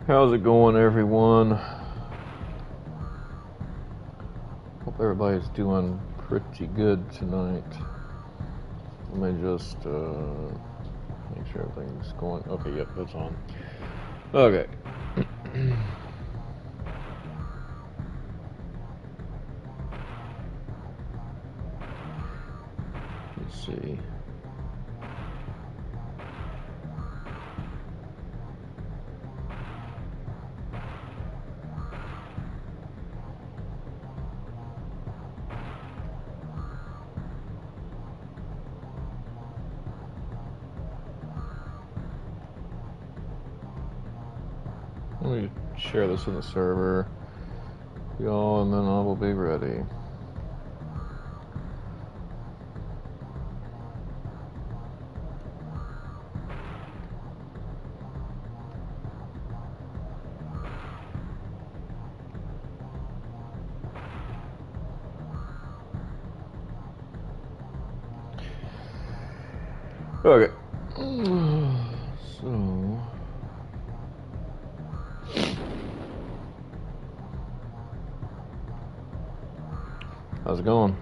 How's it going, everyone? Hope everybody's doing pretty good tonight. Let me just make sure everything's going. Okay, yep, that's on. Okay. Let's see. Let me share this in the server, y'all, and then I will be ready. Okay. So. How's it going?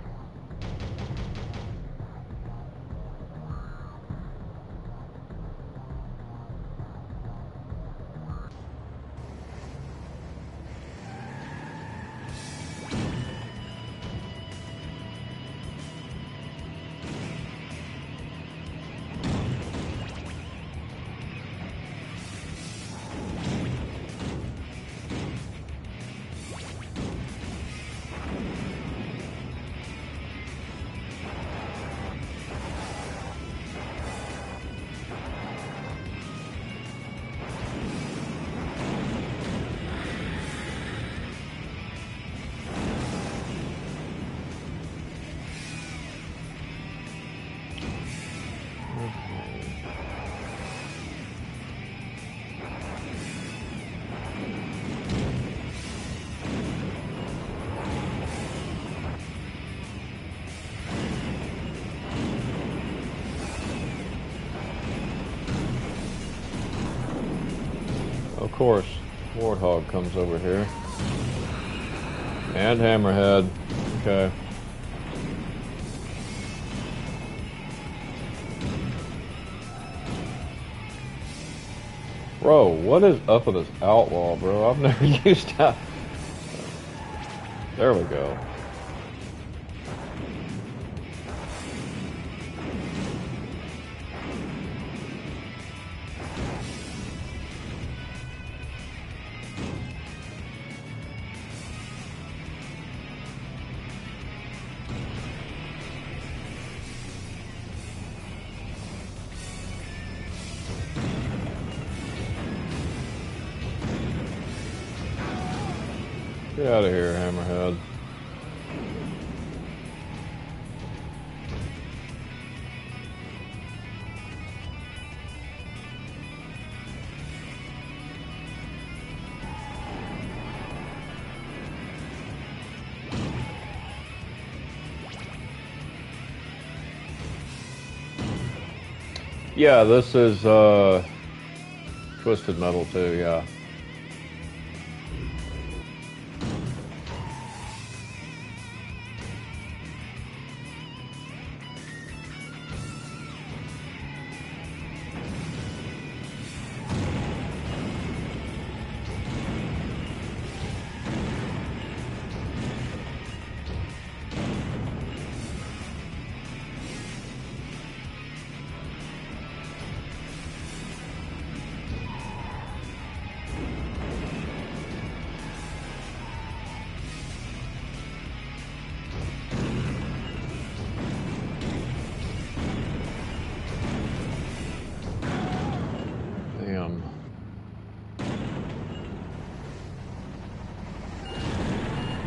Of course, Warthog comes over here. And Hammerhead. Okay. Bro, what is up with this outlaw, bro? I've never used that. There we go. Get out of here, Hammerhead. Yeah, this is Twisted Metal too, yeah. Damn.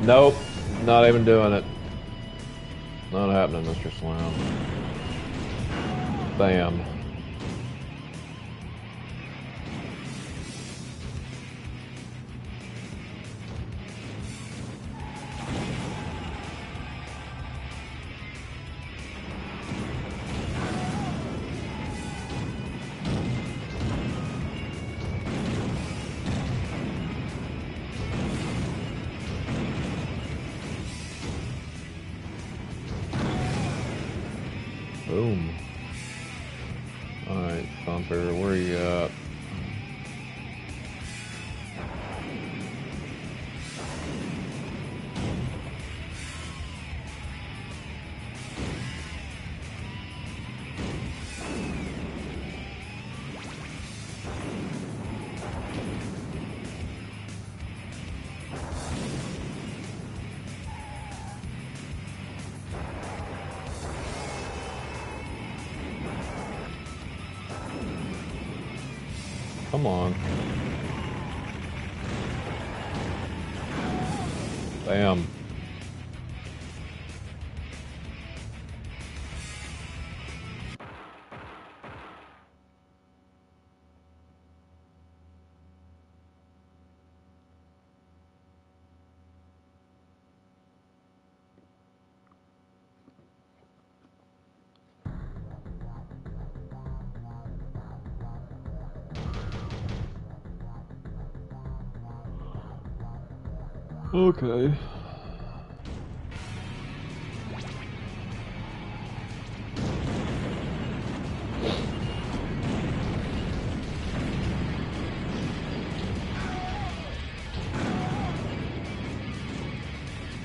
Nope, not even doing it. Not happening, Mr. Slam. Bam. Boom. Alright, Thumper, where you at? Come on. Bam. Okay.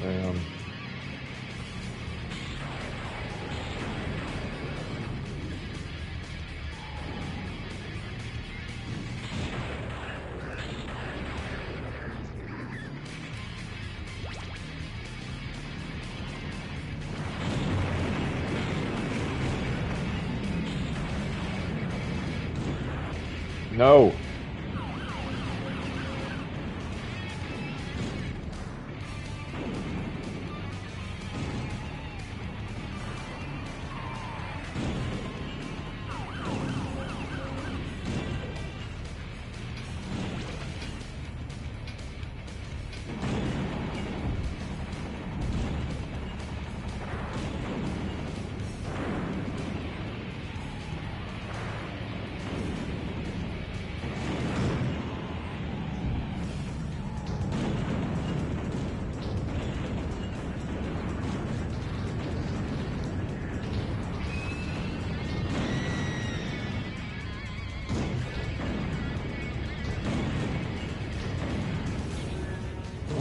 Bam. No.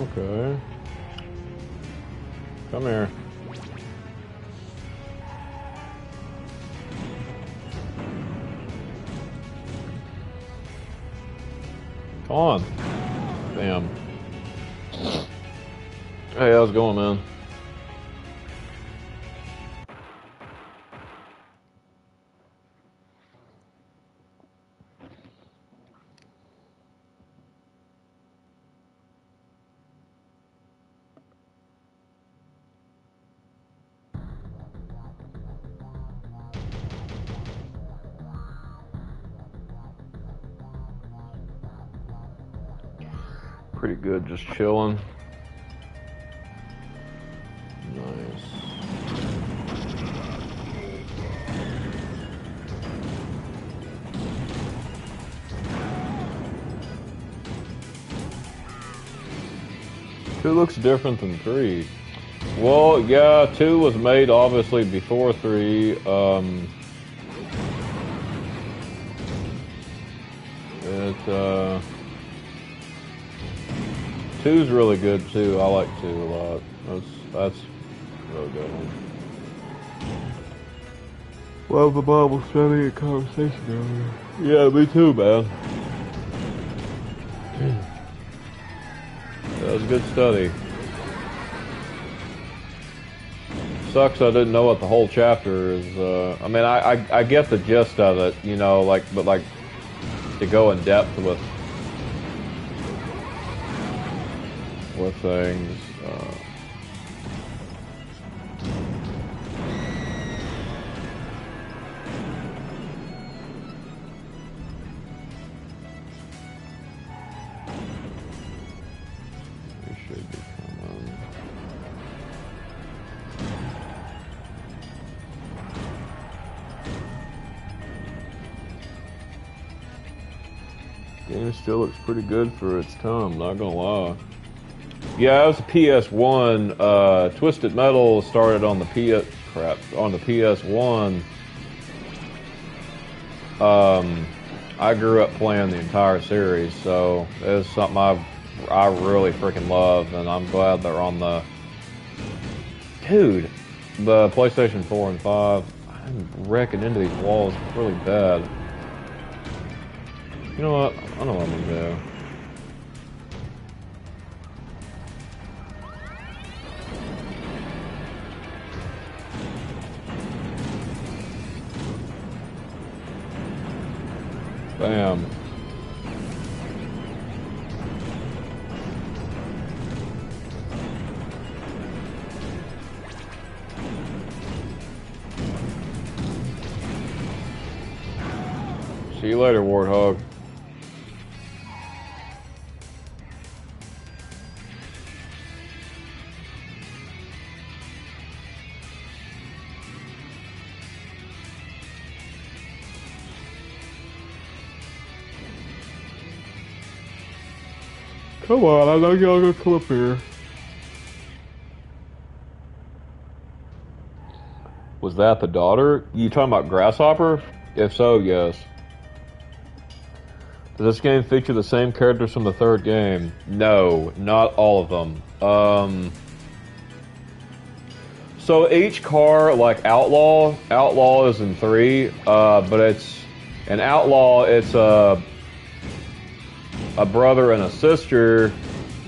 Okay. Come here. Come on. Damn. Hey, how's it going, man? Pretty good, just chilling. Nice. Two looks different than three. Well, yeah, two was made obviously before three. Two's really good too. I like two a lot. That's a really good one. Love the Bible study and conversation earlier. Yeah, me too, man. That was a good study. Sucks I didn't know what the whole chapter is. I mean, I get the gist of it, you know, like, but like to go in depth with things. We should be coming. Game still looks pretty good for its time, not gonna lie. Yeah, it was a PS1. Twisted Metal started on the crap, on the PS1, I grew up playing the entire series, so it's something I really freaking love, and I'm glad they're on the... Dude, the PlayStation 4 and 5, I'm wrecking into these walls really bad. You know what? I know what I'm gonna do. Bam. See you later, Warthog. Come on, I know y'all gonna come up here. Was that the daughter? You talking about Grasshopper? If so, yes. Does this game feature the same characters from the third game? No, not all of them. So each car, like Outlaw is in 3, but it's an Outlaw. It's a brother and a sister,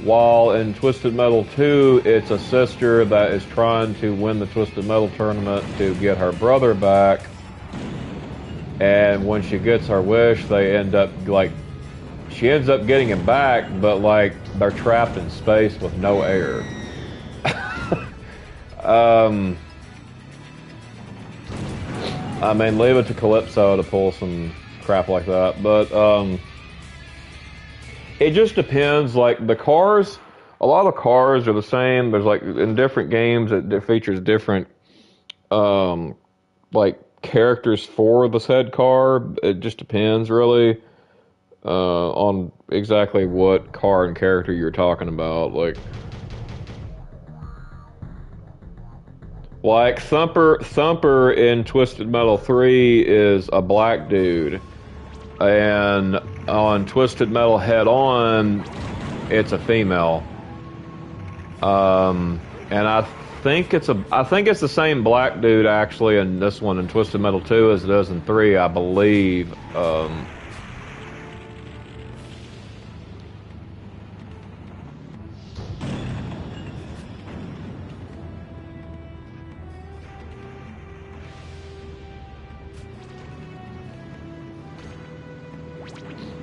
while in Twisted Metal 2, it's a sister that is trying to win the Twisted Metal tournament to get her brother back. And when she gets her wish, they end up, like, she ends up getting him back, but, like, they're trapped in space with no air. I mean, leave it to Calypso to pull some crap like that, but, it just depends. Like, the cars, a lot of cars are the same. There's, like, in different games, it features different, like, characters for the said car. It just depends, really, on exactly what car and character you're talking about. Like Thumper in Twisted Metal 3 is a black dude. And on Twisted Metal Head On, it's a female. And I think it's the same black dude actually in this one in Twisted Metal 2 as it is in 3, I believe.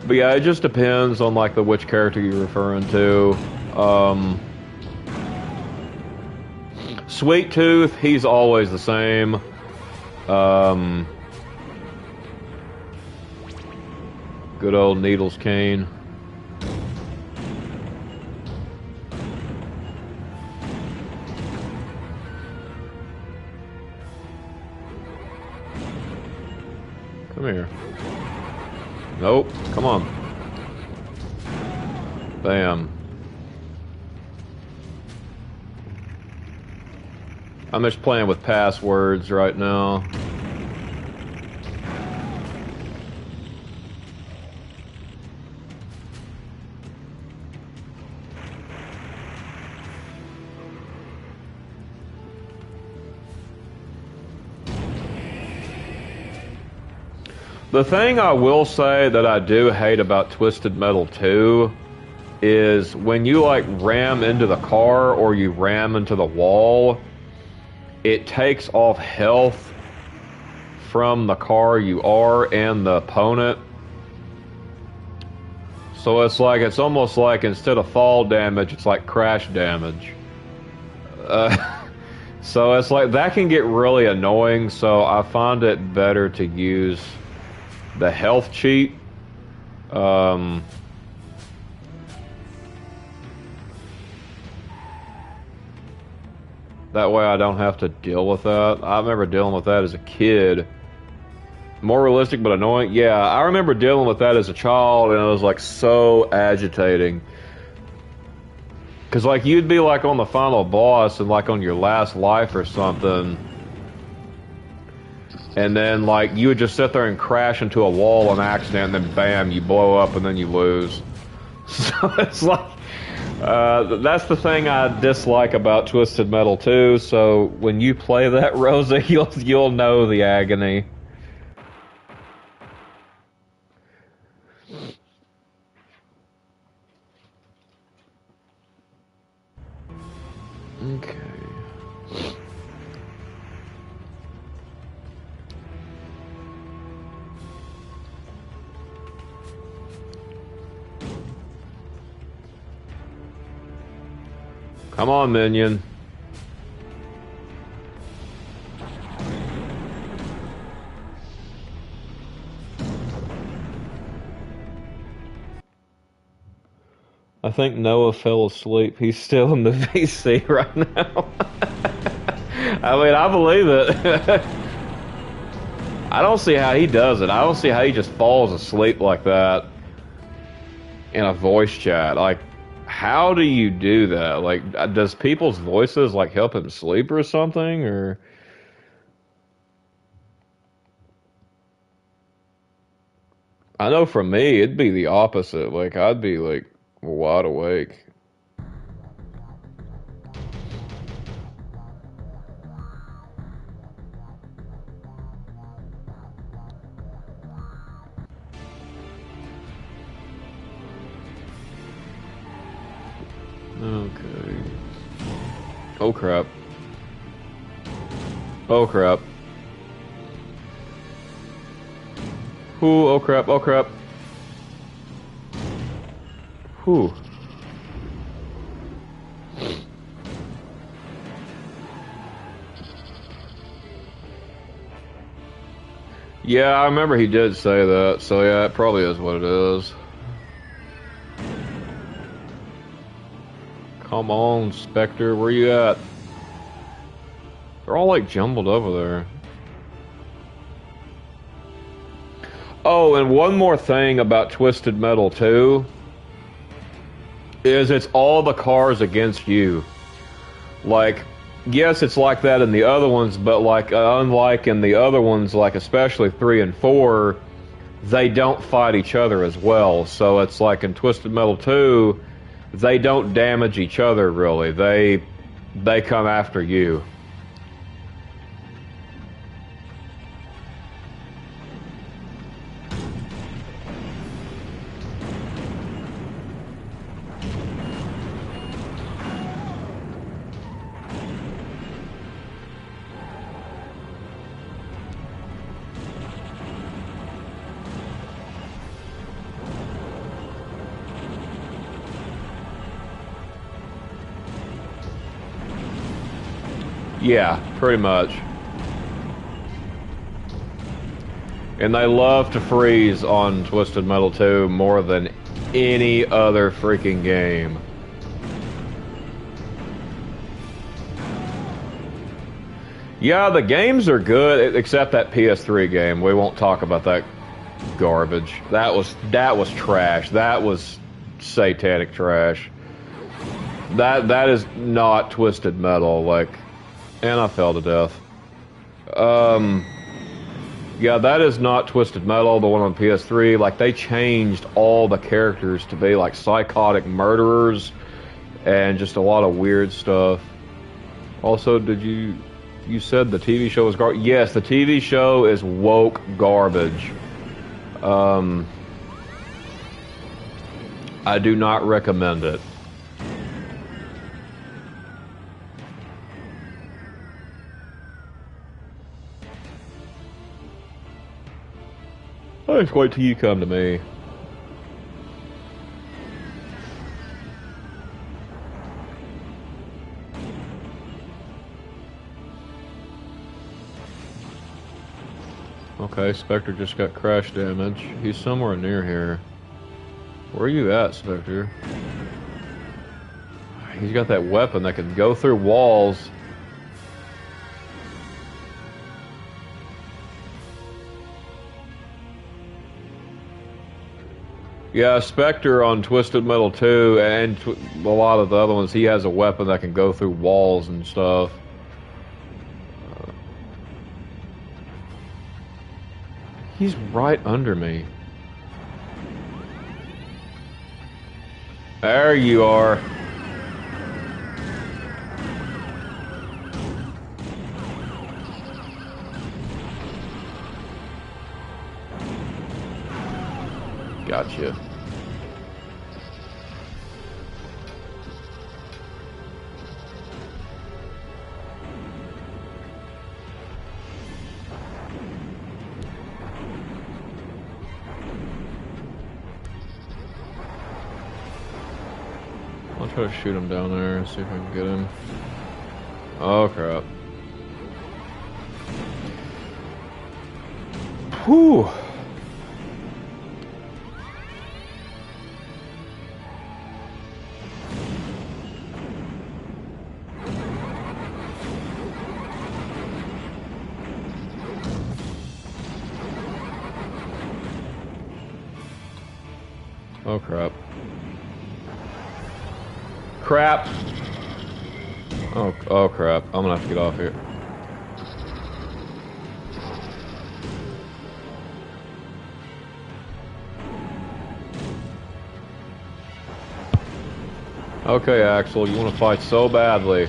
But yeah, it just depends on like which character you're referring to. Sweet Tooth, he's always the same. Good old Needles Kane. Come here. Nope, come on. Bam. I'm just playing with passwords right now. The thing I will say that I do hate about Twisted Metal 2 is when you like ram into the car or you ram into the wall, it takes off health from the car you are and the opponent. So it's almost like instead of fall damage, it's like crash damage. So it's like that can get really annoying, so I find it better to use the health cheat. That way I don't have to deal with that. I remember dealing with that as a kid. More realistic but annoying. Yeah, I remember dealing with that as a child, and it was like so agitating. Cause like you'd be like on the final boss and like on your last life or something, And then, like, you would just sit there and crash into a wall on accident, and then bam, you blow up, and then you lose. So it's like, that's the thing I dislike about Twisted Metal 2. So when you play that, Rosa, you'll know the agony. Okay. Come on, minion. I think Noah fell asleep. He's still in the VC right now. I mean, I believe it. I don't see how he does it. I don't see how he just falls asleep like that in a voice chat. Like, how do you do that? Like, does people's voices, like, help him sleep or something? Or... I know for me, it'd be the opposite. Like, I'd be, like, wide awake. Okay. Oh crap. Oh crap. Ooh, oh crap, oh crap. Whew. Yeah, I remember he did say that, so yeah, it probably is what it is. Come on, Spectre, where you at? They're all like jumbled over there. Oh, and one more thing about Twisted Metal 2 is it's all the cars against you. Like, yes, it's like that in the other ones, but like unlike in the other ones, like especially 3 and 4, they don't fight each other as well. So it's like in Twisted Metal 2, they don't damage each other really. They come after you. Yeah, pretty much. And they love to freeze on Twisted Metal 2 more than any other freaking game. Yeah, the games are good, except that PS3 game. We won't talk about that garbage. That was trash. That was satanic trash. That is not Twisted Metal, like, and I fell to death. Yeah, that is not Twisted Metal, the one on PS3. Like, they changed all the characters to be like psychotic murderers and just a lot of weird stuff. Also, you said the TV show was garbage? Yes, the TV show is woke garbage. I do not recommend it. I just wait till you come to me. Okay, Spectre just got crash damage. He's somewhere near here. Where are you at, Spectre? He's got that weapon that can go through walls. Yeah, Spectre on Twisted Metal 2 and a lot of the other ones, he has a weapon that can go through walls and stuff. He's right under me. There you are. Gotcha. I'll try to shoot him down there and see if I can get him. Oh crap. Whew. Oh crap. Crap. Oh crap. I'm gonna have to get off here. Okay, Axel, you want to fight so badly.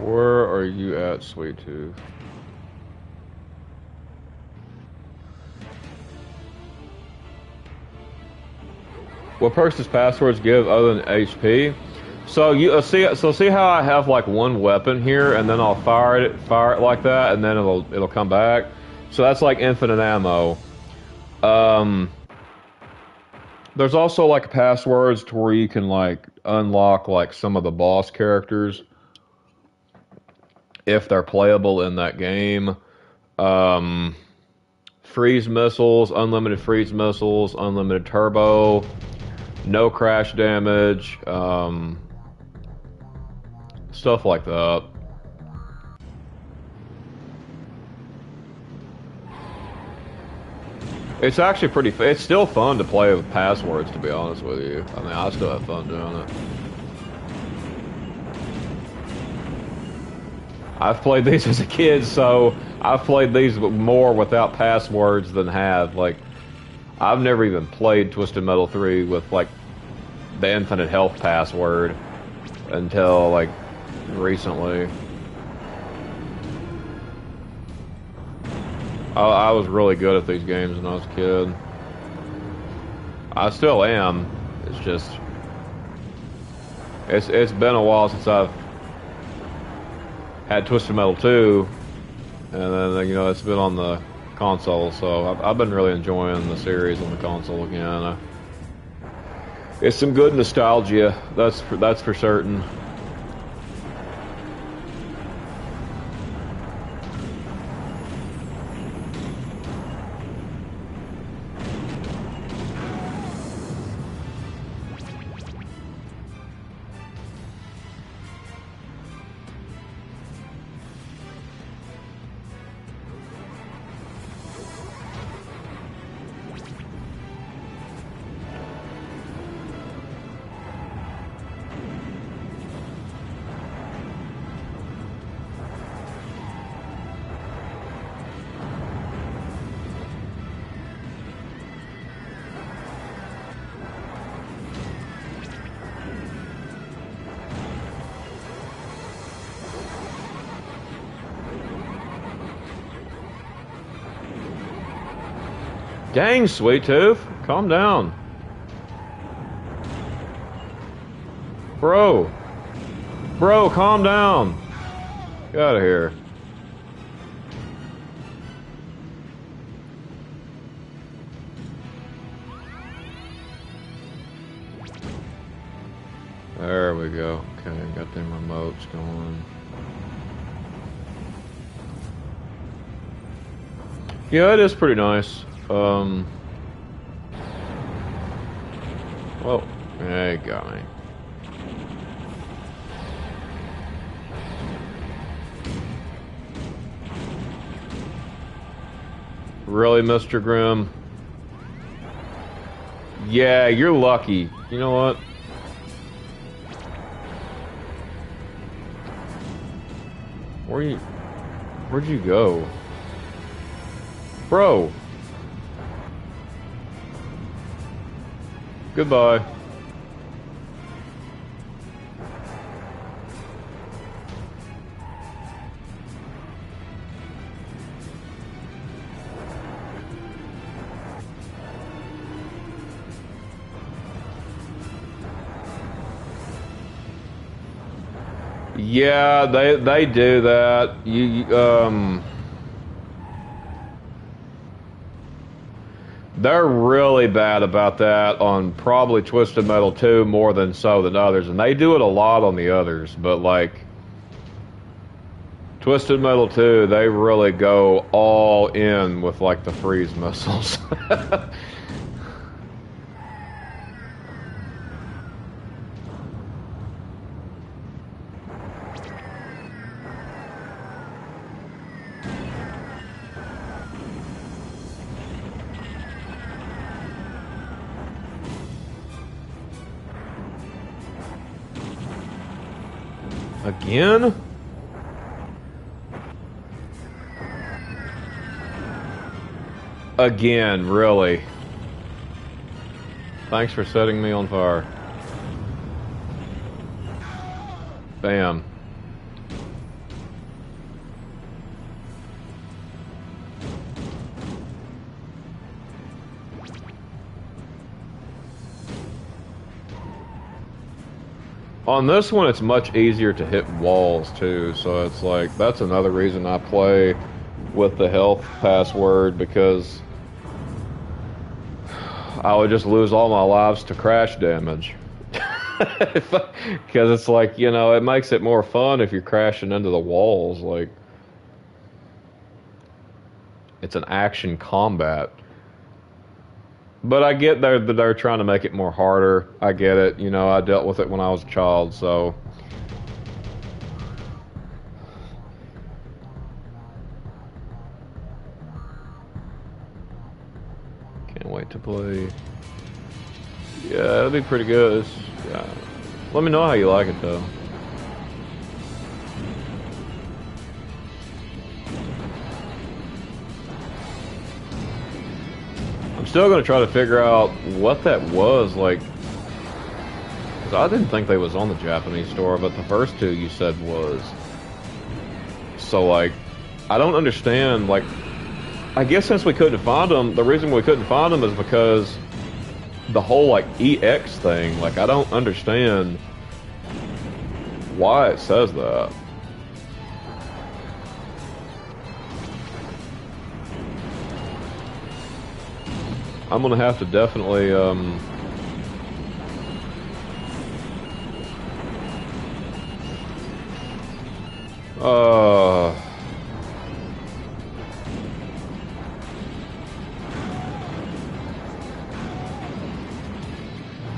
Where are you at, Sweet Tooth? What perks does passwords give other than HP? So you see how I have like one weapon here, and then I'll fire it like that, and then it'll come back. So that's like infinite ammo. There's also like passwords to where you can like unlock like some of the boss characters if they're playable in that game. Freeze missiles, unlimited freeze missiles, unlimited turbo, no crash damage, stuff like that. It's actually it's still fun to play with passwords, to be honest with you. I mean, I still have fun doing it. I've played these as a kid, so I've played these more without passwords than have. Like, I've never even played Twisted Metal 3 with, like, the infinite health password until, like, recently. I was really good at these games when I was a kid. I still am. It's just... It's been a while since I've had Twisted Metal 2, and then, you know, it's been on the console, so I've been really enjoying the series on the console again. It's some good nostalgia, that's for certain. Dang, Sweet Tooth, calm down. Bro, calm down. Get out of here. There we go. Okay, got them remotes going. Yeah, it is pretty nice. Well, yeah, it got me. Really, Mr. Grimm? Yeah, you're lucky. You know what? Where'd you go? Bro! Goodbye. Yeah, they do that. They're really bad about that on probably Twisted Metal 2 more than so than others, and they do it a lot on the others, but like Twisted Metal 2, they really go all in with like the freeze missiles. Again? Again, really? Thanks for setting me on fire. Bam. On this one, it's much easier to hit walls, too, so it's like, that's another reason I play with the health password, because I would just lose all my lives to crash damage. Because it's like, you know, it makes it more fun if you're crashing into the walls, like, it's an action combat. But I get they're trying to make it more harder. I get it. You know, I dealt with it when I was a child, so. Can't wait to play. Yeah, it'll be pretty good. Yeah. Let me know how you like it, though. I'm still going to try to figure out what that was, like, because I didn't think they was on the Japanese store, but the first two you said was. So, like, I don't understand, like, I guess since we couldn't find them, the reason we couldn't find them is because the whole, like, EX thing, like, I don't understand why it says that. I'm gonna have to definitely,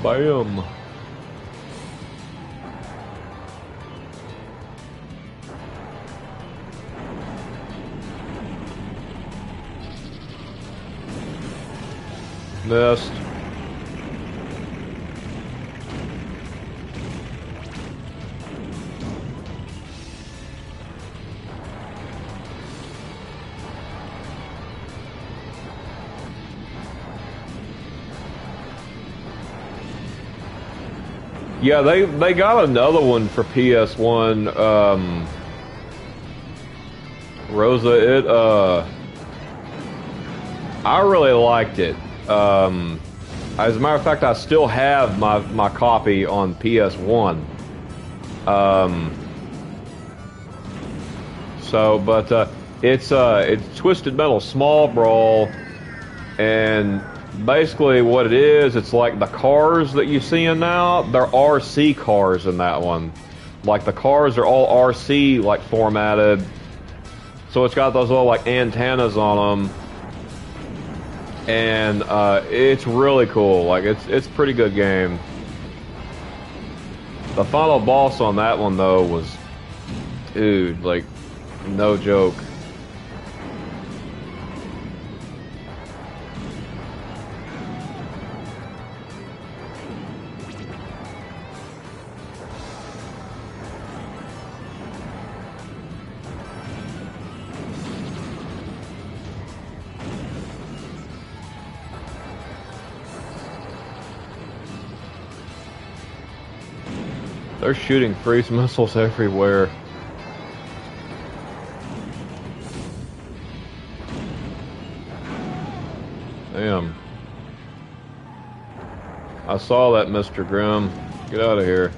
bam. Missed. Yeah, they got another one for PS1. Rosa, I really liked it. As a matter of fact, I still have my copy on PS1. It's Twisted Metal Small Brawl, and basically what it is, it's like the cars that you see in now, they're RC cars in that one. Like the cars are all RC like formatted, so it's got those little like antennas on them. and it's really cool. Like it's a pretty good game. The final boss on that one though was, dude, like no joke. They're shooting freeze missiles everywhere. Damn. I saw that, Mr. Grimm. Get out of here.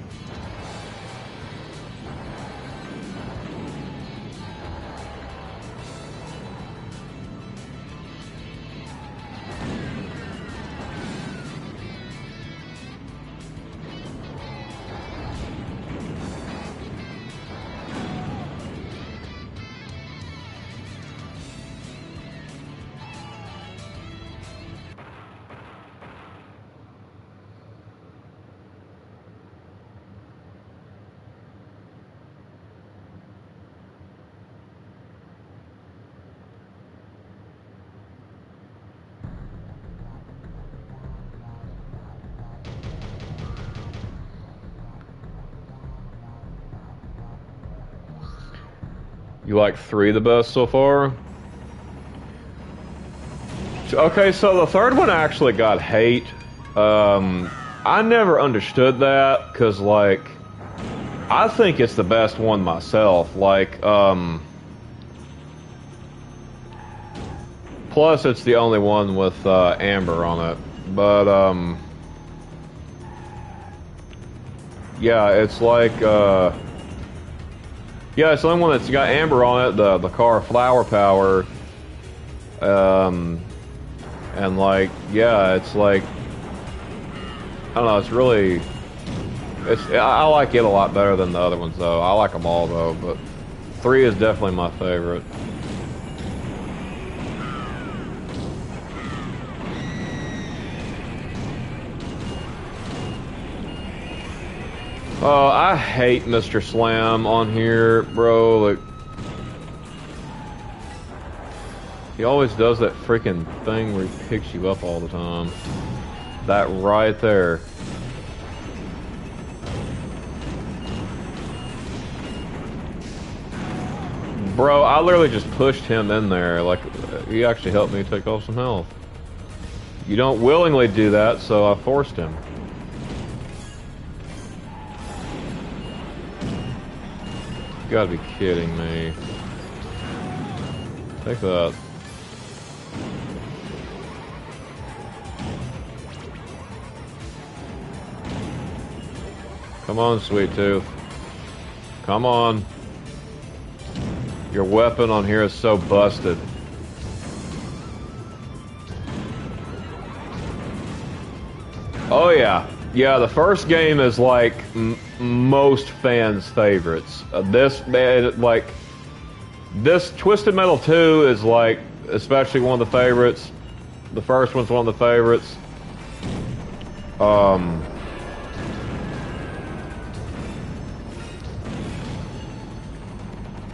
You like 3 the best so far? Okay, so the third one actually got hate. I never understood that, because, like, I think it's the best one myself. Like, plus it's the only one with Amber on it. But, yeah, it's like, yeah, it's the only one that's got Amber on it, the car Flower Power. And like, yeah, it's like, I don't know, it's really, I like it a lot better than the other ones though. I like them all though, but 3 is definitely my favorite. Oh, I hate Mr. Slam on here, bro. Like, he always does that freaking thing where he picks you up all the time. That right there. Bro, I literally just pushed him in there. Like, he actually helped me take off some health. You don't willingly do that, so I forced him. You gotta be kidding me. Take that. Come on, Sweet Tooth. Come on. Your weapon on here is so busted. Oh yeah. Yeah, the first game is like most fans' favorites. This Twisted Metal 2 is like especially one of the favorites. The first one's one of the favorites.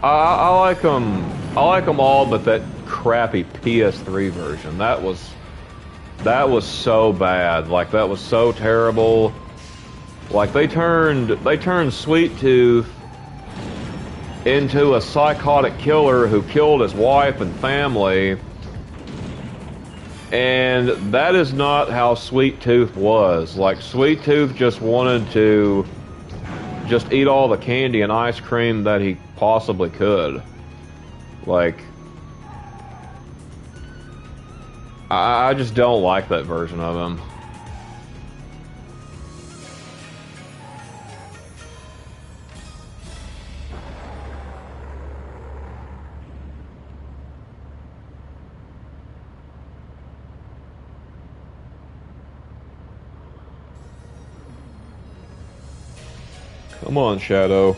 I like them. I like them all, but that crappy PS3 version. That was so bad. Like, that was so terrible. Like, they turned Sweet Tooth into a psychotic killer who killed his wife and family. And that is not how Sweet Tooth was. Like, Sweet Tooth just wanted to just eat all the candy and ice cream that he possibly could. Like, I just don't like that version of him. Come on, Shadow.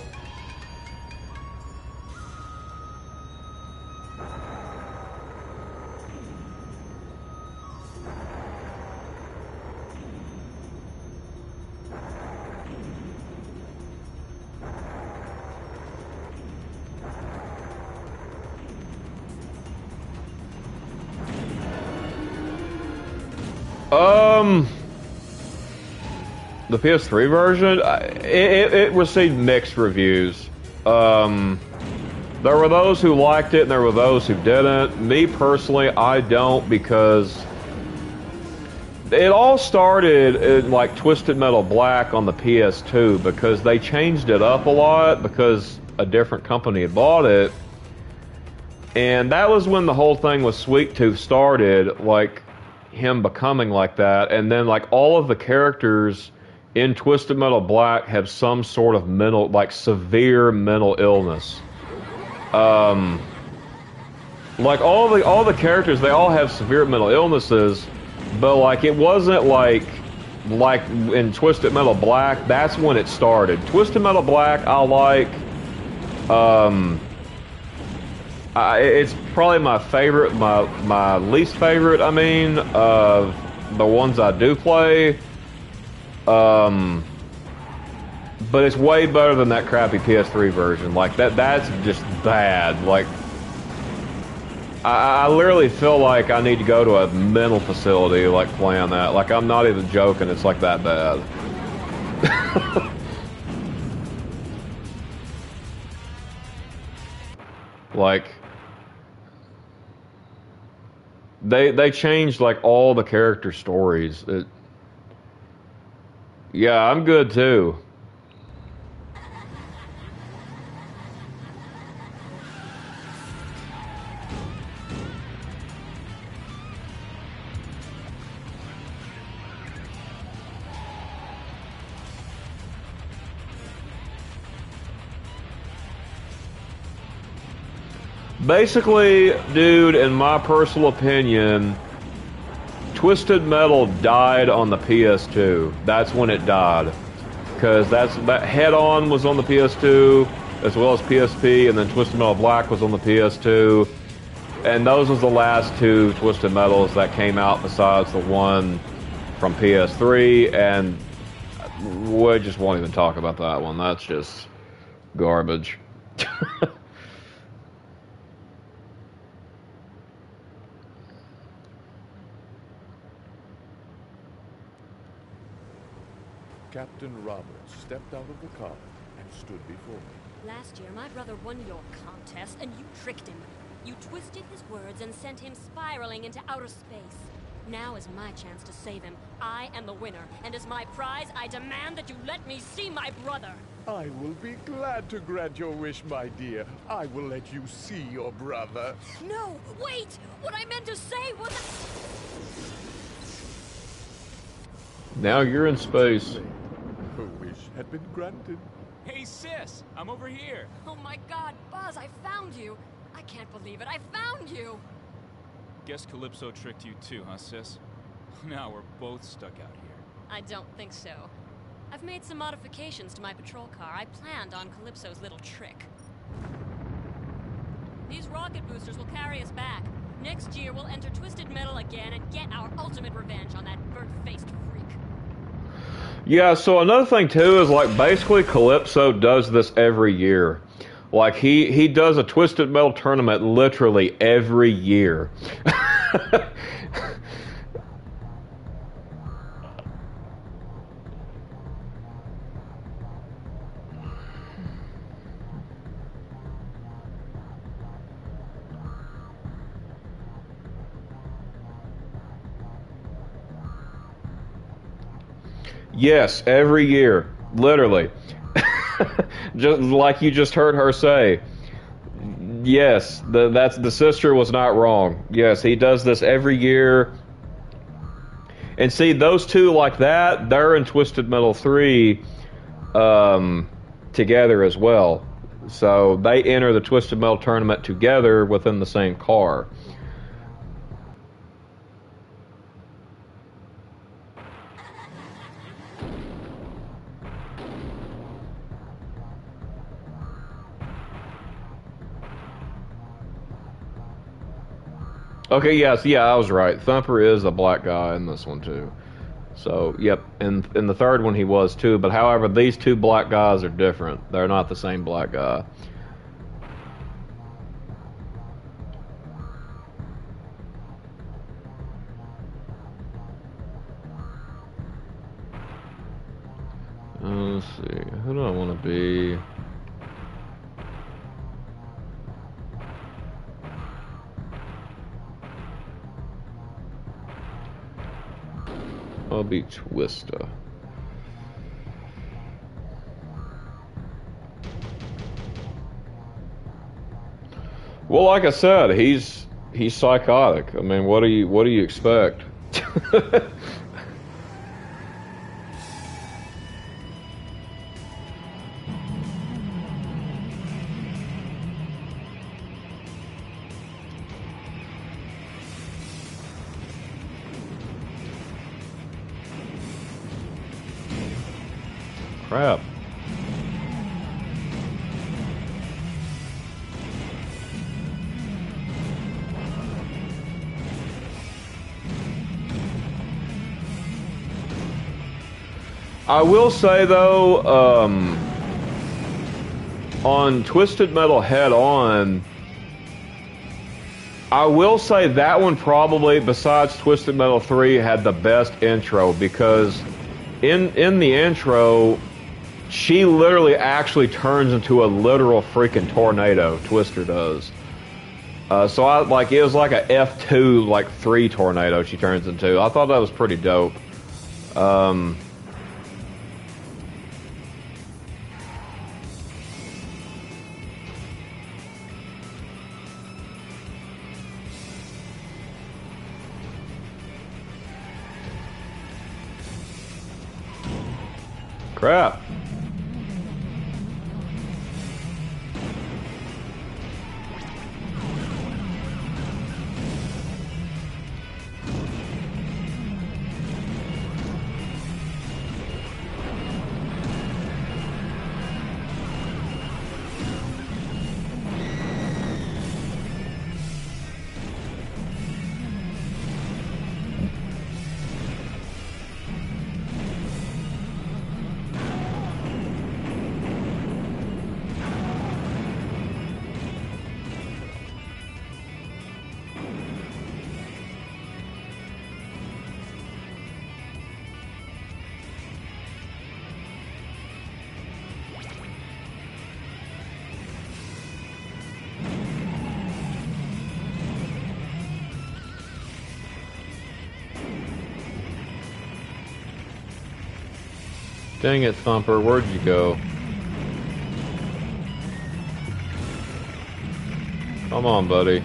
The PS3 version, it received mixed reviews. There were those who liked it, and there were those who didn't. Me personally, I don't, because it all started in like Twisted Metal Black on the PS2 because they changed it up a lot because a different company had bought it. And that was when the whole thing with Sweet Tooth started, like him becoming like that. And then like all of the characters in Twisted Metal Black have some sort of mental, like severe mental illness. Like all the characters, they all have severe mental illnesses, but like it wasn't like in Twisted Metal Black. That's when it started. Twisted Metal Black, I like. It's probably my favorite, my least favorite. I mean, of the ones I do play. But it's way better than that crappy PS3 version. Like that's just bad. Like I literally feel like I need to go to a mental facility like playing that. Like I'm not even joking. It's like that bad. Like they changed like all the character stories. Yeah, I'm good too. Basically, dude, in my personal opinion, Twisted Metal died on the PS2. That's when it died. Because that Head On was on the PS2, as well as PSP, and then Twisted Metal Black was on the PS2. And those was the last two Twisted Metals that came out besides the one from PS3, and we just won't even talk about that one. That's just garbage. Captain Roberts stepped out of the car and stood before me. Last year, my brother won your contest, and you tricked him. You twisted his words and sent him spiraling into outer space. Now is my chance to save him. I am the winner, and as my prize, I demand that you let me see my brother. I will be glad to grant your wish, my dear. I will let you see your brother. No, wait! What I meant to say was... Now you're in space. Her wish had been granted. Hey, sis! I'm over here! Oh my god, Buzz, I found you! I can't believe it, I found you! Guess Calypso tricked you too, huh, sis? Now we're both stuck out here. I don't think so. I've made some modifications to my patrol car. I planned on Calypso's little trick. These rocket boosters will carry us back. Next year, we'll enter Twisted Metal again and get our ultimate revenge on that burnt-faced freak. Yeah, so another thing too is like basically Calypso does this every year. Like he does a Twisted Metal tournament literally every year. Yes, every year, literally. Just like you just heard her say. Yes, that's the sister was not wrong. Yes, he does this every year. And see, those two like that, they're in Twisted Metal 3 together as well. So they enter the Twisted Metal tournament together within the same car. Okay, yes, yeah, I was right. Thumper is a black guy in this one too. So, yep, in the third one he was too, but however, these two black guys are different. They're not the same black guy. let's see. Who do I want to be? I'll be Twista. Well, like I said, he's psychotic. I mean, what do you expect? Crap. I will say though, on Twisted Metal Head On, I will say that one probably, besides Twisted Metal 3, had the best intro, because in the intro, she literally actually turns into a literal freaking tornado. Twister does. So I like, it was like a F2 like 3 tornado she turns into. I thought that was pretty dope. Crap. Dang it, Thumper, where'd you go? Come on, buddy.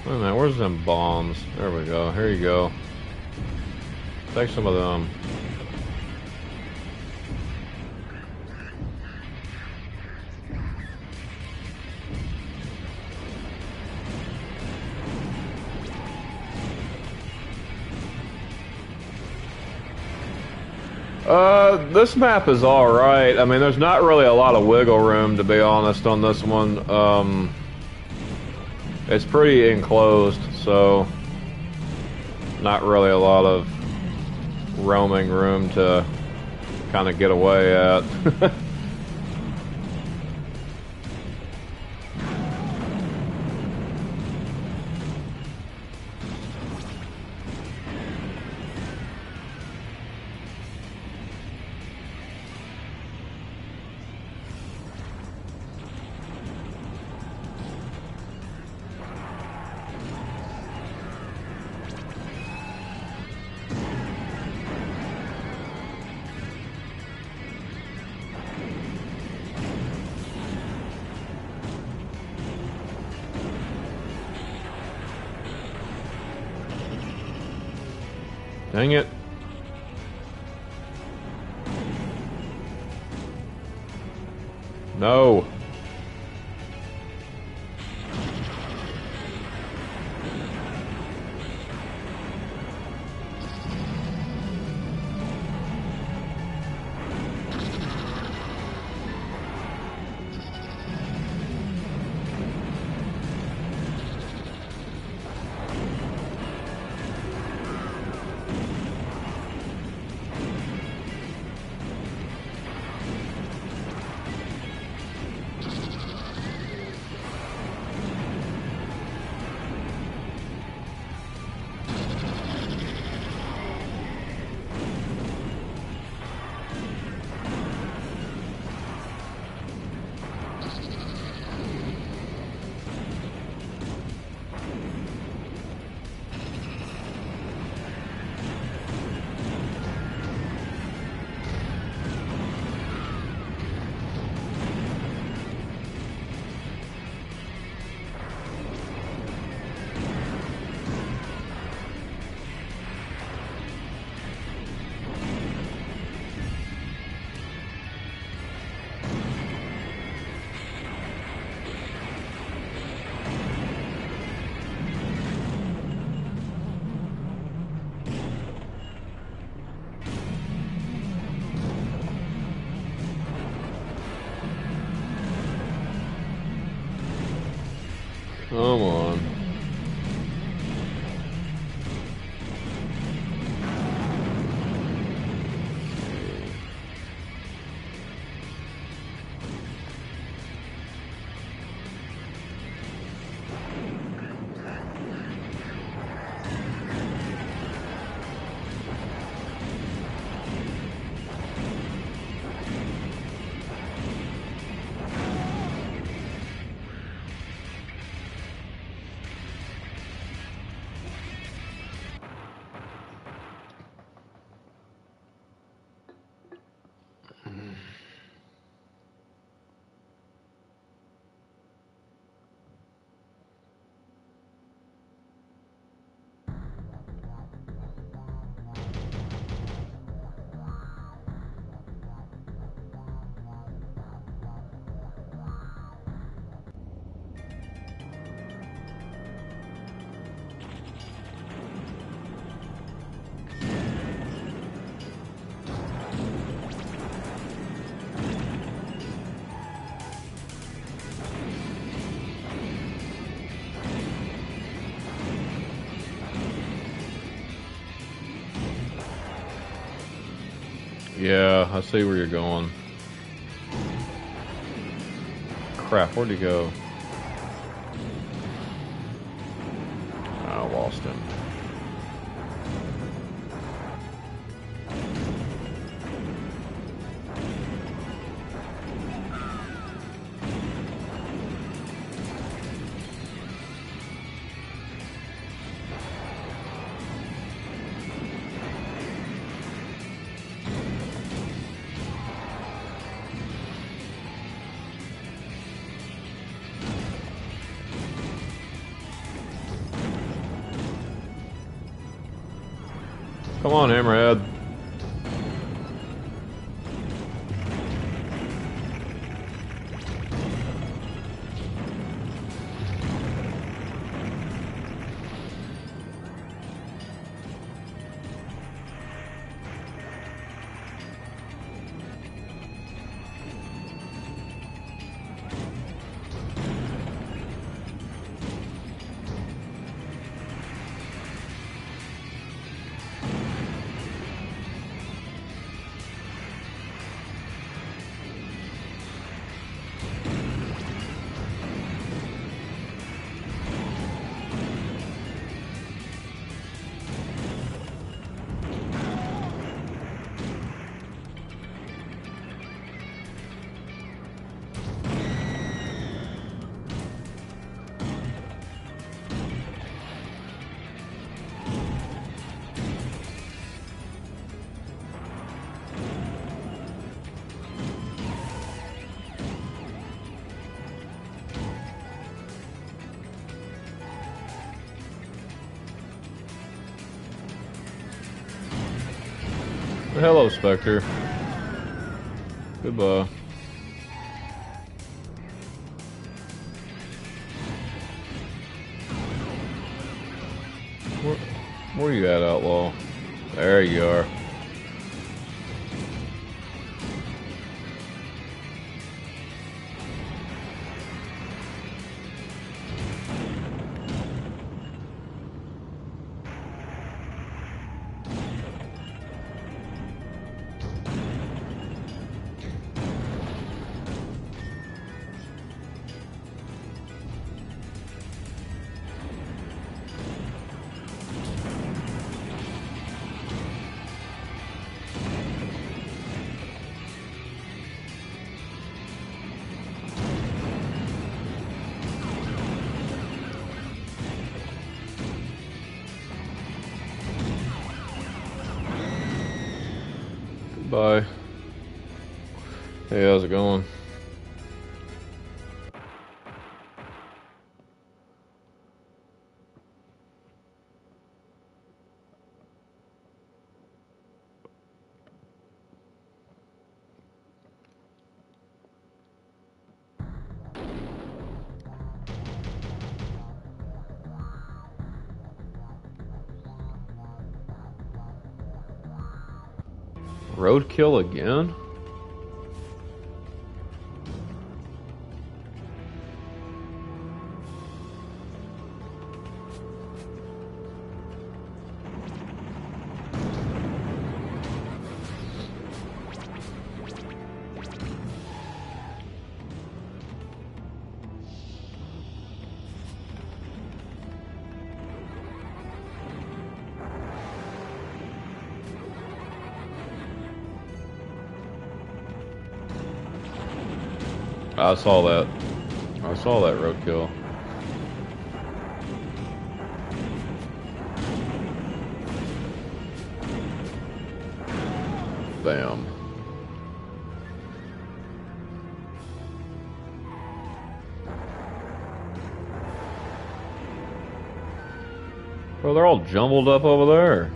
Wait a minute, where's them bombs? There we go, here you go. Take some of them. This map is alright. I mean, there's not really a lot of wiggle room, to be honest, on this one. It's pretty enclosed, so not really a lot of roaming room to kind of get away at. Dang it. No. Come on. Yeah, I see where you're going. Crap, where'd he go? I lost him. Come on, Hammerhead. Hello, Spectre. Goodbye. Where you at, Outlaw? There you are. Bye. Hey, how's it going? Roadkill again? I saw that. I saw that roadkill. Bam. Well, they're all jumbled up over there.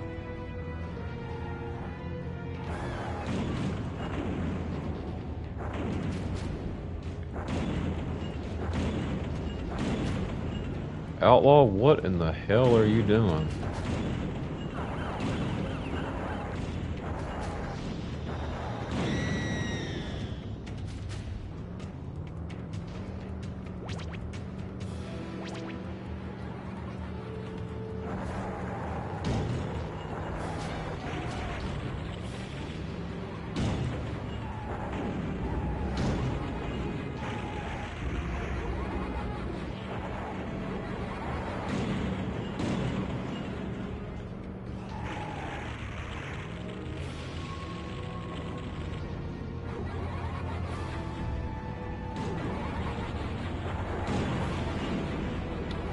Outlaw, what in the hell are you doing?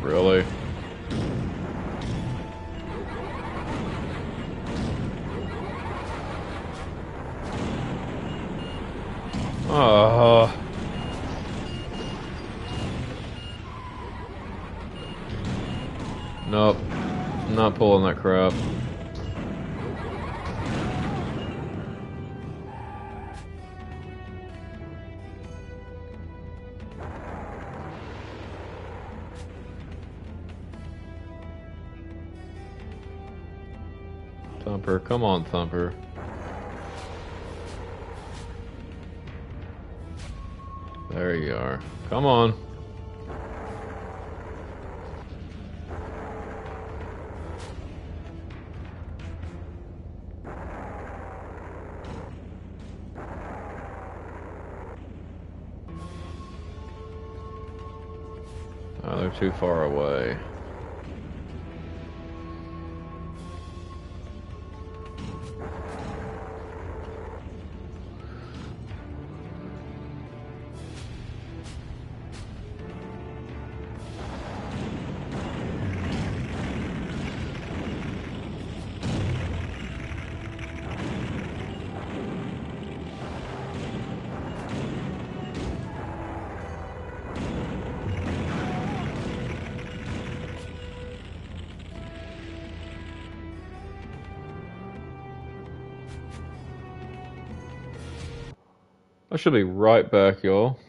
Really? Nope. I'm not pulling that crap. Thumper, come on, Thumper. There you are. Come on. Oh, they're too far away. I should be right back, y'all.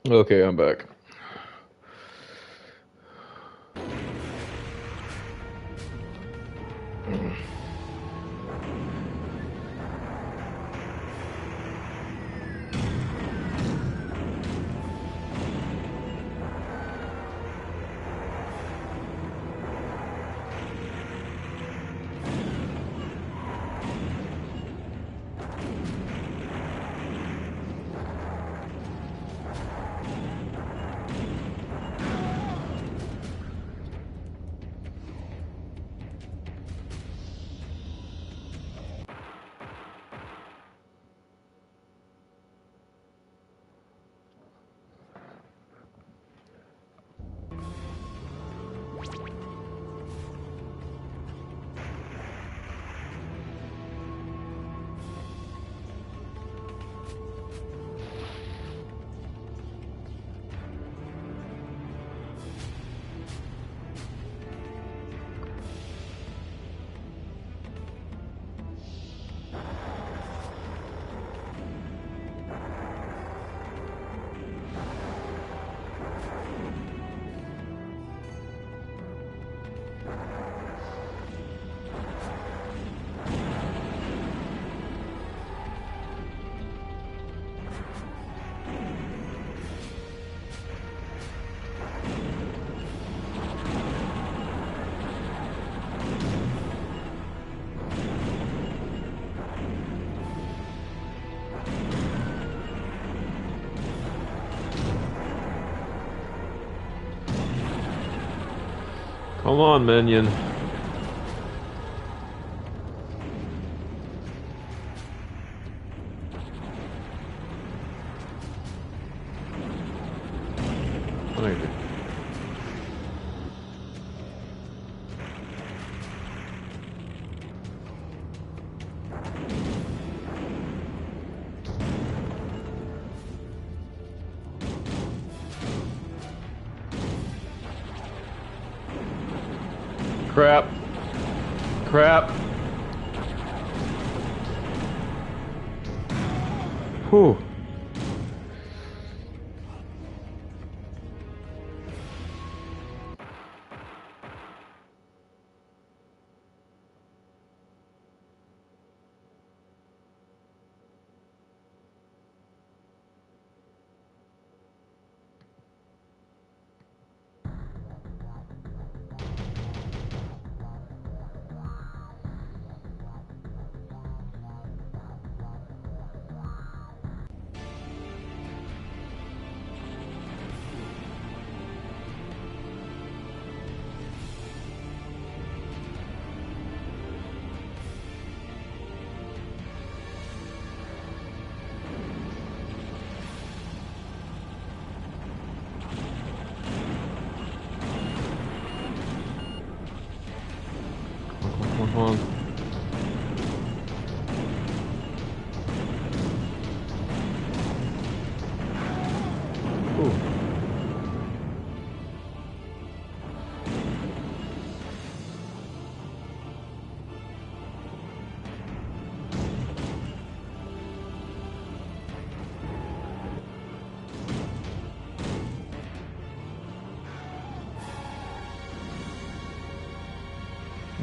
Okay, I'm back. Come on, minion. Thank you. Crap. Crap. Whew. Come on. Ooh.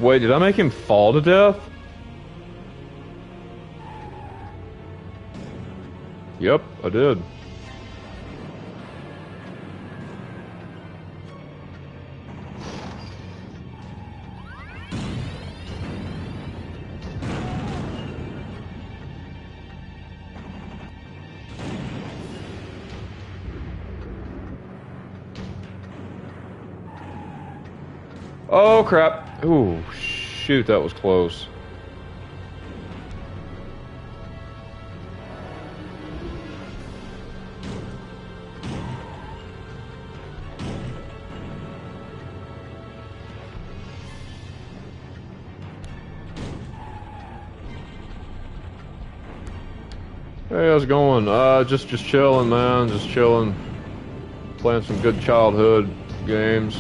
Wait, did I make him fall to death? Yep, I did. Oh crap. Ooh, shoot, that was close. Hey, how's it going? Just chilling, man. Just chilling. Playing some good childhood games.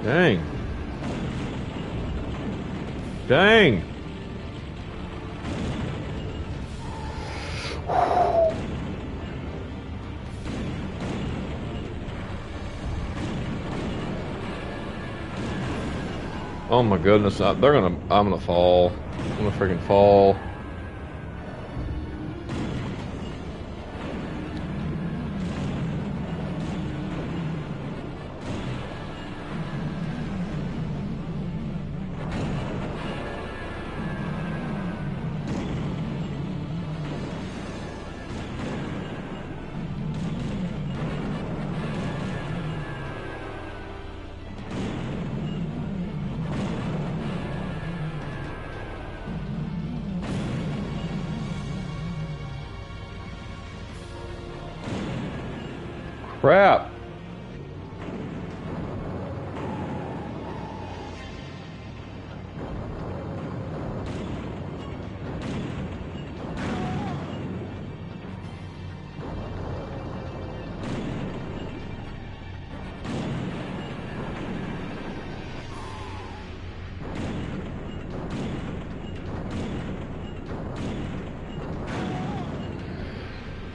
Dang. Dang. Oh my goodness, I'm gonna fall. I'm gonna freaking fall. Crap.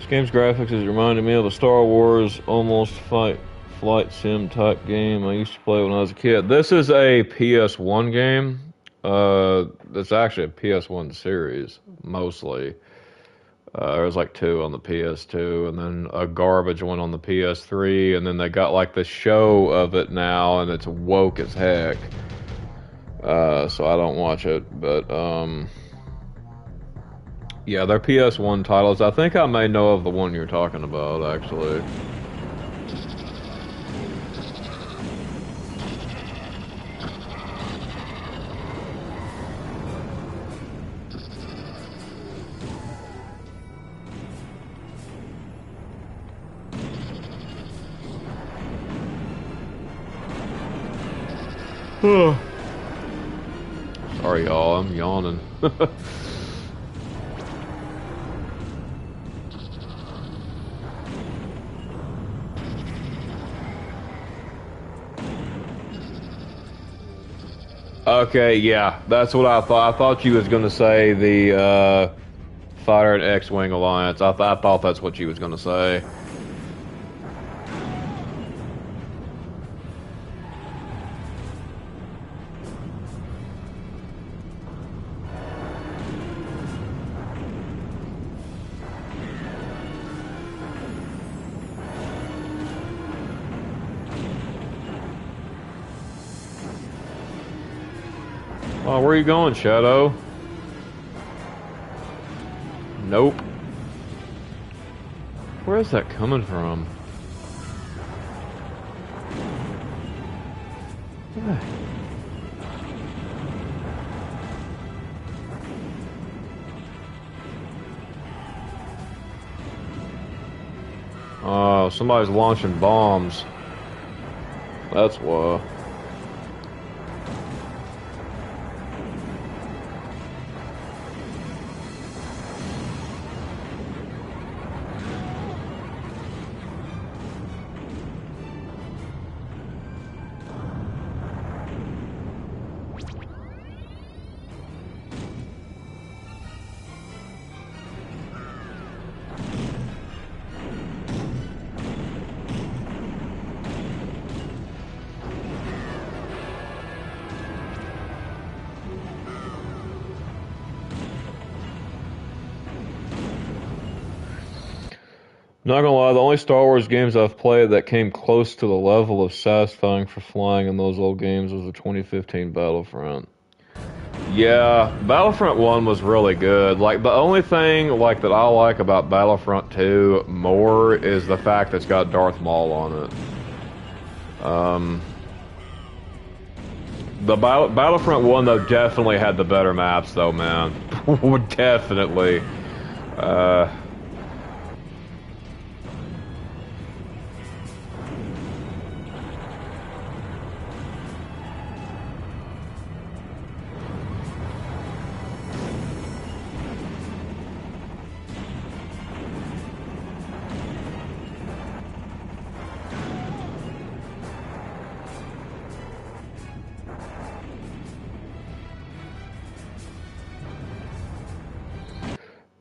Game's graphics is reminding me of a Star Wars almost flight sim type game I used to play when I was a kid. This is a PS1 game. It's actually a PS1 series, mostly. There was like 2 on the PS2, and then a garbage one on the PS3, and then they got like the show of it now, and it's woke as heck. So I don't watch it, but yeah, they're PS1 titles. I think I may know of the one you're talking about, actually. Sorry, y'all. I'm yawning. Okay, yeah, that's what I thought. I thought you was gonna say the Fighter and X-Wing Alliance. I thought that's what you was gonna say. Oh, where are you going, Shadow? Nope. Where is that coming from? Oh, somebody's launching bombs. That's why. Not gonna lie, the only Star Wars games I've played that came close to the level of satisfying for flying in those old games was the 2015 Battlefront. Yeah, Battlefront 1 was really good. Like, the only thing, like, that I like about Battlefront 2 more is the fact that it's got Darth Maul on it. The Battlefront 1, though, definitely had the better maps, though, man. Definitely.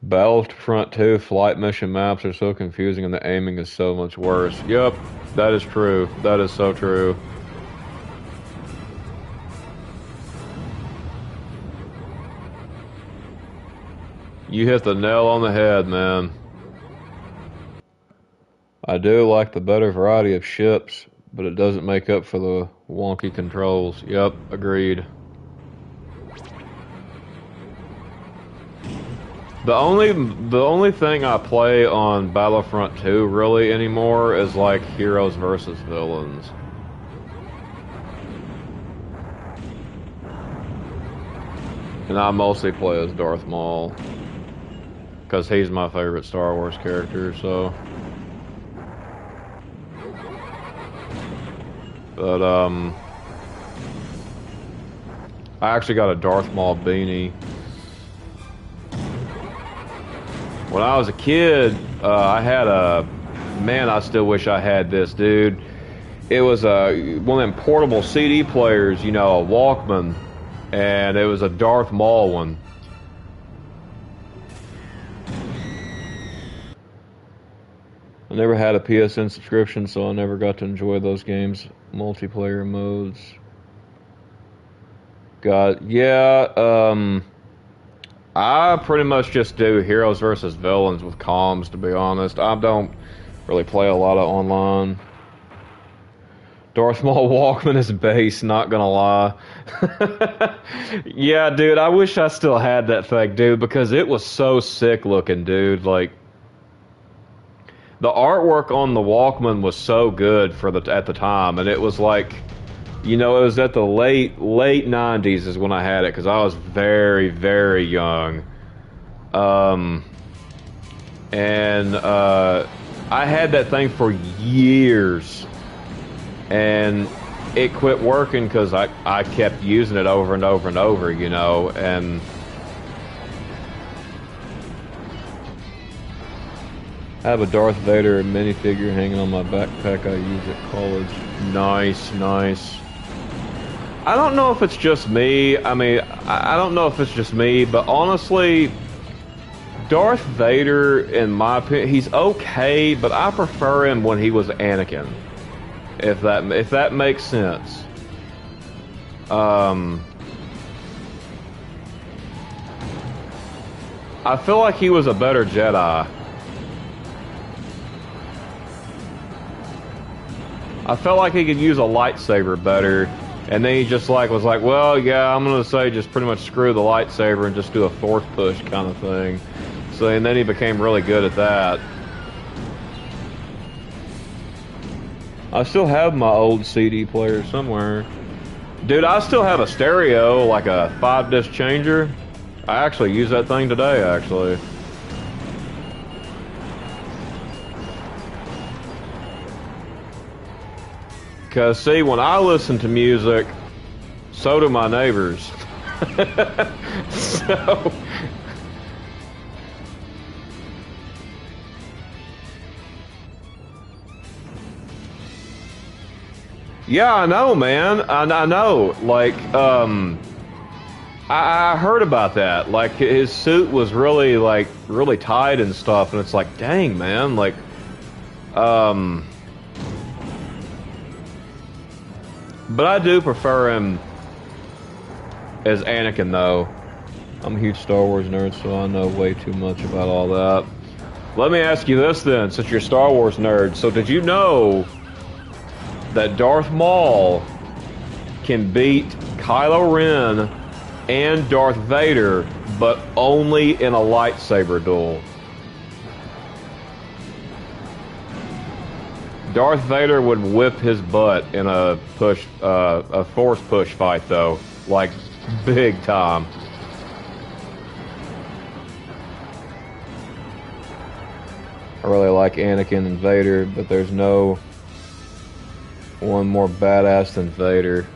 Battlefront 2 flight mission maps are so confusing and the aiming is so much worse. Yep, that is true. That is so true. You hit the nail on the head, man. I do like the better variety of ships, but it doesn't make up for the wonky controls. Yep, agreed. The only thing I play on Battlefront 2 really anymore is like heroes versus villains. And I mostly play as Darth Maul, because he's my favorite Star Wars character, so. But, I actually got a Darth Maul beanie. When I was a kid, I had a... Man, I still wish I had this, dude. It was one of them portable CD players, you know, a Walkman. And it was a Darth Maul one. I never had a PSN subscription, so I never got to enjoy those games' multiplayer modes. I pretty much just do heroes versus villains with comms, to be honest. I don't really play a lot of online. Darth Maul Walkman is base, not gonna lie. Yeah, dude, I wish I still had that thing, dude, because it was so sick looking, dude. Like, the artwork on the Walkman was so good at the time, and it was like, you know, it was at the late 90s is when I had it, because I was very, very young. I had that thing for years, and it quit working because I kept using it over and over and over, you know, and I have a Darth Vader minifigure hanging on my backpack I use at college. Nice, nice. I don't know if it's just me. I mean, I don't know if it's just me, but honestly, Darth Vader, in my opinion, he's okay, but I prefer him when he was Anakin. If that makes sense. I feel like he was a better Jedi. I felt like he could use a lightsaber better. And then he just was like, well, yeah, I'm gonna say just pretty much screw the lightsaber and just do a force push kind of thing. So, and then he became really good at that. I still have my old CD player somewhere. Dude, I still have a stereo, like a 5-disc changer. I actually used that thing today, actually. Because, see, when I listen to music, so do my neighbors. So... Yeah, I know, man. I know. Like, I heard about that. Like, his suit was really, like, really tight and stuff, and it's like, dang, man. Like, but I do prefer him as Anakin, though. I'm a huge Star Wars nerd, so I know way too much about all that. Let me ask you this, then, since you're a Star Wars nerd. So, did you know that Darth Maul can beat Kylo Ren and Darth Vader, but only in a lightsaber duel? Darth Vader would whip his butt in a force push fight, though, like big time. I really like Anakin and Vader, but there's no one more badass than Vader.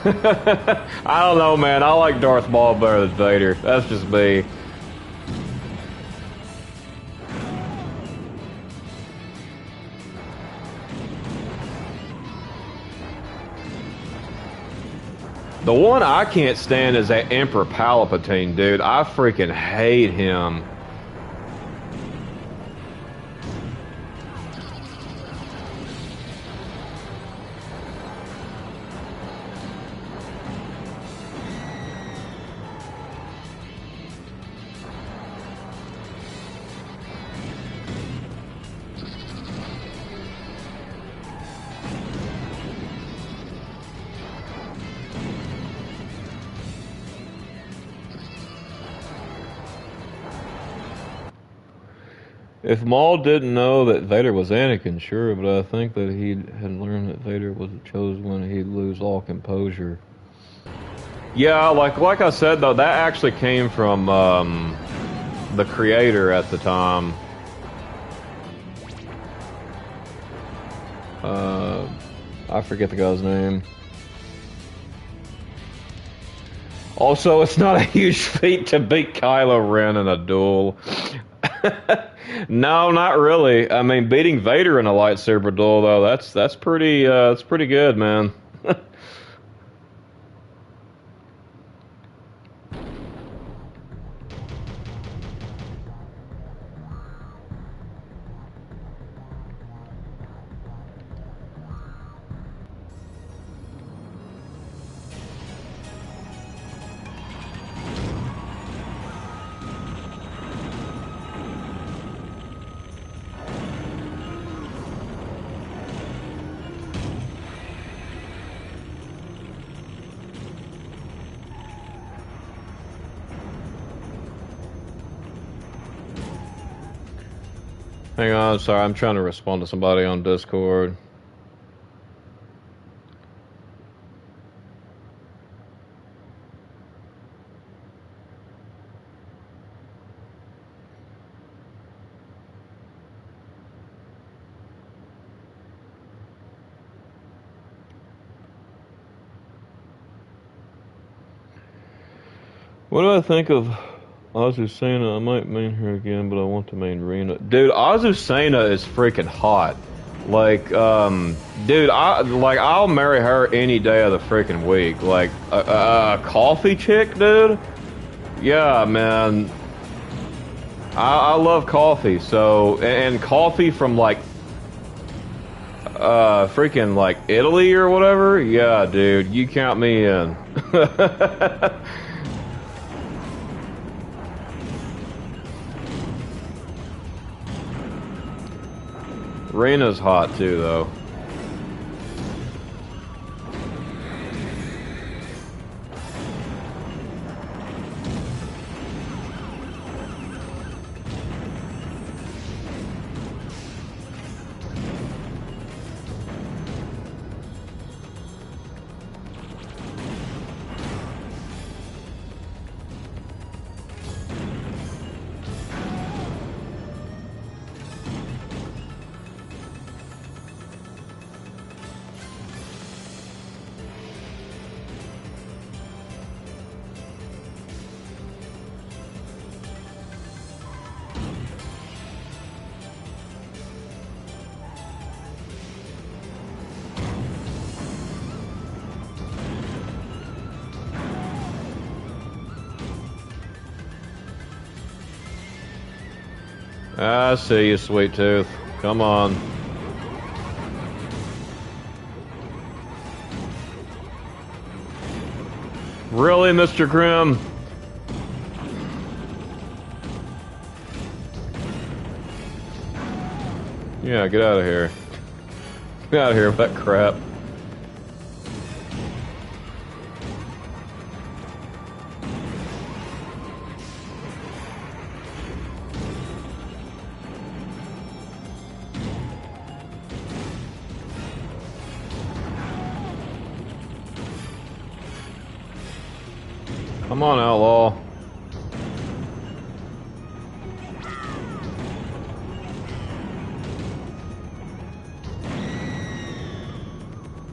I don't know, man. I like Darth Maul better than Vader. That's just me. The one I can't stand is that Emperor Palpatine, dude. I freaking hate him. If Maul didn't know that Vader was Anakin, sure, but I think that he had learned that Vader was chosen when he'd lose all composure. Yeah, like I said, though, that actually came from the creator at the time. I forget the guy's name. Also, it's not a huge feat to beat Kylo Ren in a duel. No, not really. I mean, beating Vader in a lightsaber duel, though, that's pretty good, man. Hang on, sorry, I'm trying to respond to somebody on Discord. What do I think of Azucena? I might main her again, but I want to main Rena. Dude, Azucena is freaking hot. Like, dude, I'll marry her any day of the freaking week. Like, a coffee chick, dude? Yeah, man. I love coffee, so, and coffee from, like, freaking, like, Italy or whatever? Yeah, dude, you count me in. Rena's hot too, though. I see you, sweet tooth. Come on. Really, Mr. Grimm? Yeah, get out of here. Get out of here with that crap. Come on, outlaw.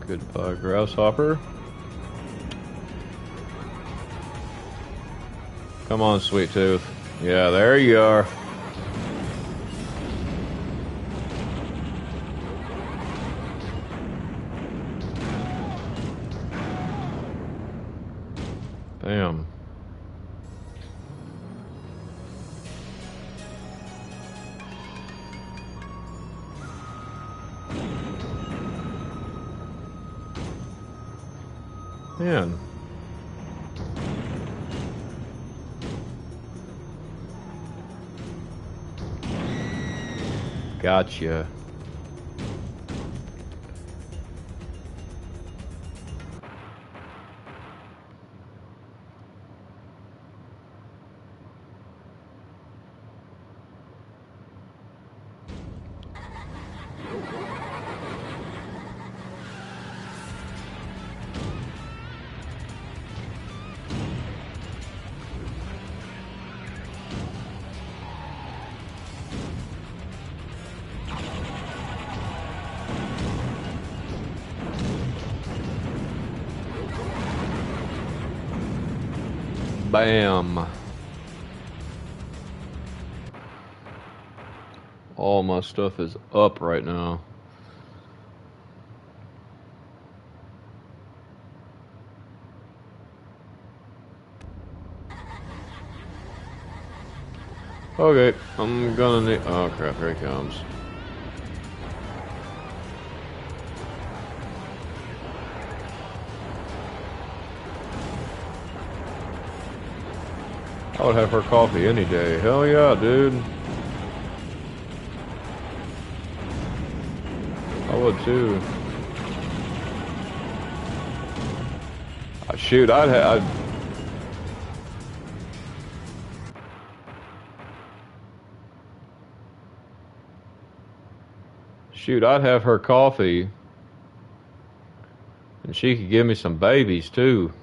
Goodbye, grasshopper. Come on, sweet tooth. Yeah, there you are. Bam. Man. Gotcha. Bam. All my stuff is up right now. Okay, I'm gonna need... Oh crap, here he comes. I would have her coffee any day. Hell yeah, dude. I would too. Shoot, Shoot, I'd have her coffee. And she could give me some babies too.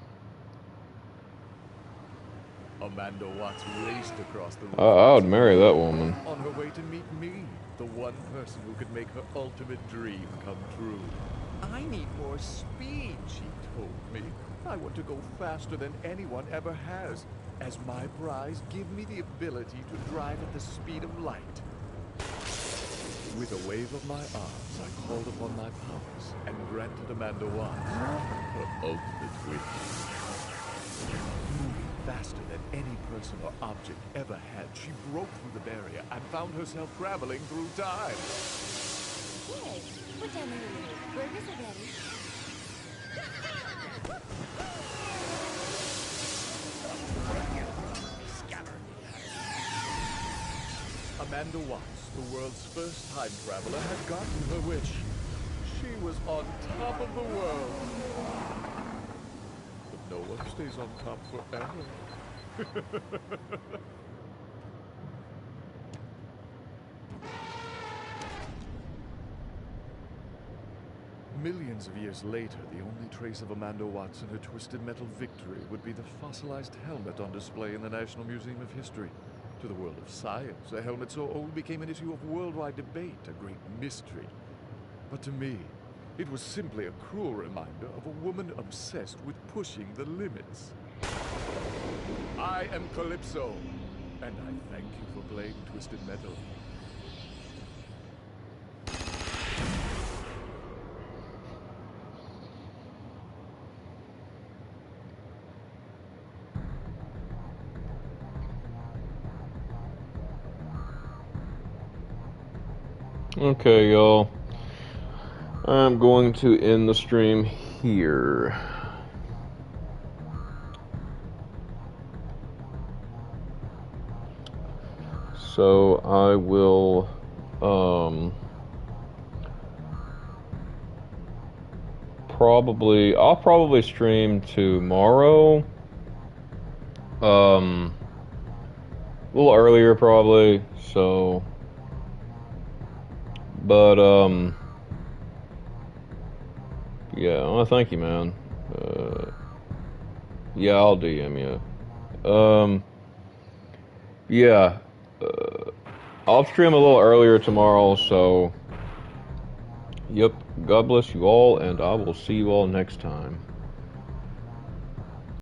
Amanda Watts raced across the room. I would marry that woman. On her way to meet me, the one person who could make her ultimate dream come true. I need more speed, she told me. I want to go faster than anyone ever has. As my prize, give me the ability to drive at the speed of light. With a wave of my arms, I called upon my powers and granted Amanda Watts her ultimate wish. Moving faster than any person or object ever had, she broke through the barrier and found herself traveling through time. Hey, put down the noodles. Burgers are ready. Amanda Watts, the world's first time traveler, had gotten her wish. She was on top of the world. But no one stays on top forever. Millions of years later, the only trace of Amanda Watts and her twisted metal victory would be the fossilized helmet on display in the National Museum of History. To the world of science, a helmet so old became an issue of worldwide debate, a great mystery. But to me, it was simply a cruel reminder of a woman obsessed with pushing the limits. I am Calypso, and I thank you for playing Twisted Metal. Okay, y'all. I'm going to end the stream here. So I will I'll probably stream tomorrow. A little earlier probably, so but yeah, well, thank you, man. Yeah, I'll DM you. Yeah, I'll stream a little earlier tomorrow, so yep, God bless you all, and I will see you all next time.